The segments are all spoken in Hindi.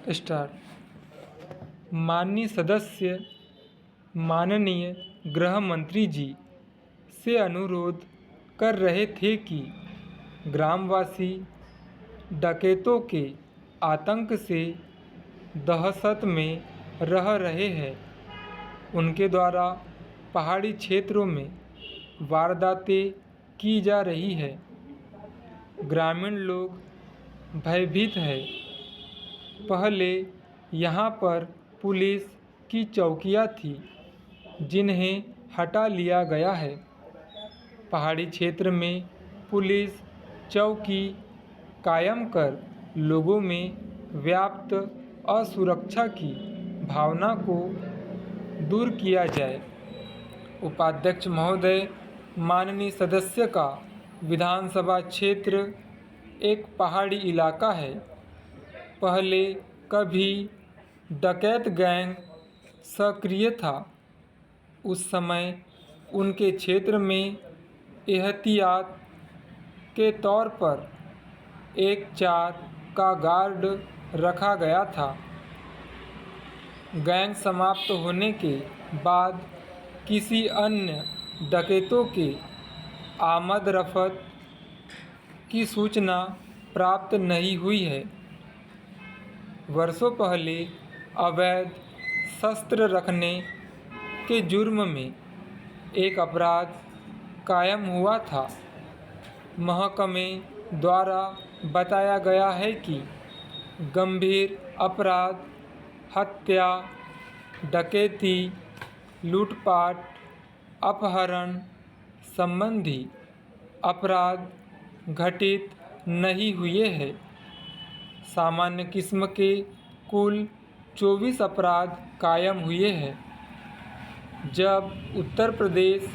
स्टार्ट। माननीय सदस्य, माननीय गृह मंत्री जी से अनुरोध कर रहे थे कि ग्रामवासी डकैतों के आतंक से दहशत में रह रहे हैं। उनके द्वारा पहाड़ी क्षेत्रों में वारदातें की जा रही है। ग्रामीण लोग भयभीत हैं। पहले यहाँ पर पुलिस की चौकियाँ थी, जिन्हें हटा लिया गया है। पहाड़ी क्षेत्र में पुलिस चौकी कायम कर लोगों में व्याप्त असुरक्षा की भावना को दूर किया जाए। उपाध्यक्ष महोदय, माननीय सदस्य का विधानसभा क्षेत्र एक पहाड़ी इलाका है। पहले कभी डकैत गैंग सक्रिय था। उस समय उनके क्षेत्र में एहतियात के तौर पर एक 4 का गार्ड रखा गया था। गैंग समाप्त होने के बाद किसी अन्य डकैतों के आमद रफ्त की सूचना प्राप्त नहीं हुई है। वर्षों पहले अवैध शस्त्र रखने के जुर्म में एक अपराध कायम हुआ था। महकमे द्वारा बताया गया है कि गंभीर अपराध, हत्या, डकैती, लूटपाट, अपहरण संबंधी अपराध घटित नहीं हुए हैं। सामान्य किस्म के कुल 24 अपराध कायम हुए हैं। जब उत्तर प्रदेश,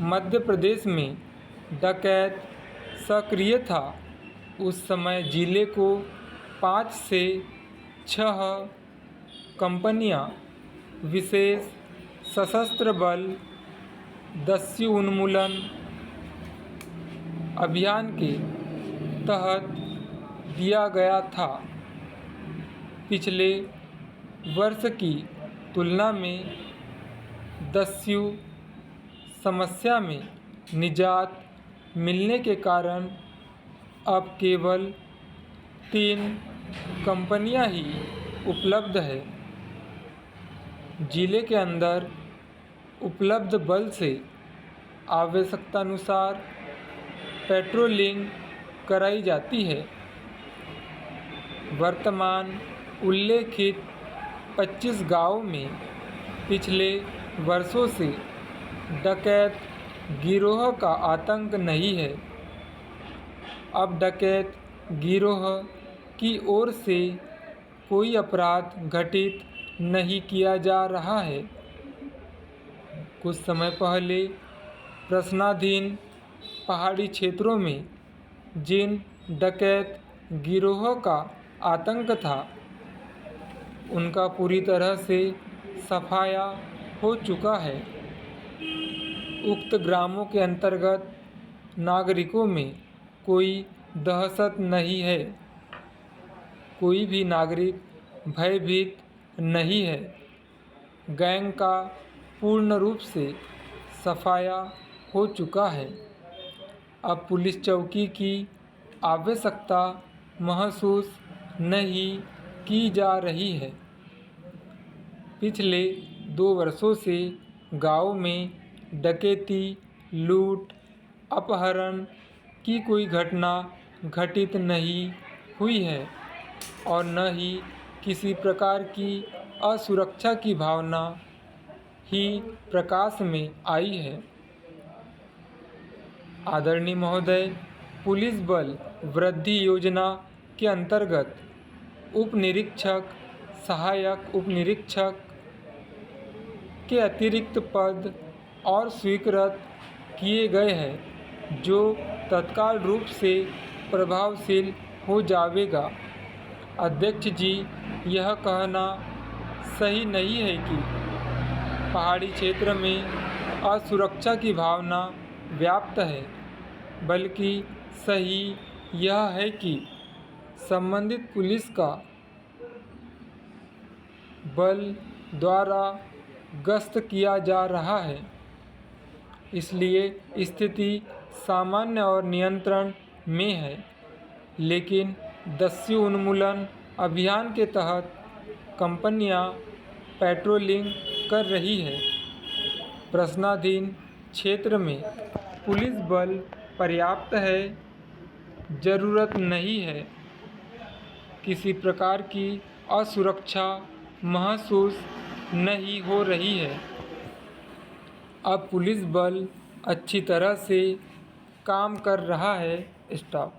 मध्य प्रदेश में डकैत सक्रिय था, उस समय जिले को 5 से 6 कंपनियां विशेष सशस्त्र बल दस्यु उन्मूलन अभियान के तहत दिया गया था। पिछले वर्ष की तुलना में दस्यु समस्या में निजात मिलने के कारण अब केवल 3 कंपनियां ही उपलब्ध है। जिले के अंदर उपलब्ध बल से आवश्यकतानुसार पेट्रोलिंग कराई जाती है। वर्तमान उल्लेखित 25 गांवों में पिछले वर्षों से डकैत गिरोह का आतंक नहीं है। अब डकैत गिरोह की ओर से कोई अपराध घटित नहीं किया जा रहा है। कुछ समय पहले प्रश्नाधीन पहाड़ी क्षेत्रों में जिन डकैत गिरोह का आतंक था, उनका पूरी तरह से सफाया हो चुका है। उक्त ग्रामों के अंतर्गत नागरिकों में कोई दहशत नहीं है। कोई भी नागरिक भयभीत नहीं है। गैंग का पूर्ण रूप से सफाया हो चुका है। अब पुलिस चौकी की आवश्यकता महसूस नहीं की जा रही है। पिछले 2 वर्षों से गांव में डकैती, लूट, अपहरण की कोई घटना घटित नहीं हुई है और न ही किसी प्रकार की असुरक्षा की भावना ही प्रकाश में आई है। आदरणीय महोदय, पुलिस बल वृद्धि योजना के अंतर्गत उप निरीक्षक, सहायक उप निरीक्षक के अतिरिक्त पद और स्वीकृत किए गए हैं, जो तत्काल रूप से प्रभावशील हो जाएगा। अध्यक्ष जी, यह कहना सही नहीं है कि पहाड़ी क्षेत्र में असुरक्षा की भावना व्याप्त है, बल्कि सही यह है कि संबंधित पुलिस का बल द्वारा गश्त किया जा रहा है, इसलिए स्थिति सामान्य और नियंत्रण में है। लेकिन दस्यु उन्मूलन अभियान के तहत कंपनियां पेट्रोलिंग कर रही है। प्रश्नाधीन क्षेत्र में पुलिस बल पर्याप्त है, जरूरत नहीं है। किसी प्रकार की असुरक्षा महसूस नहीं हो रही है। अब पुलिस बल अच्छी तरह से काम कर रहा है। स्टॉप।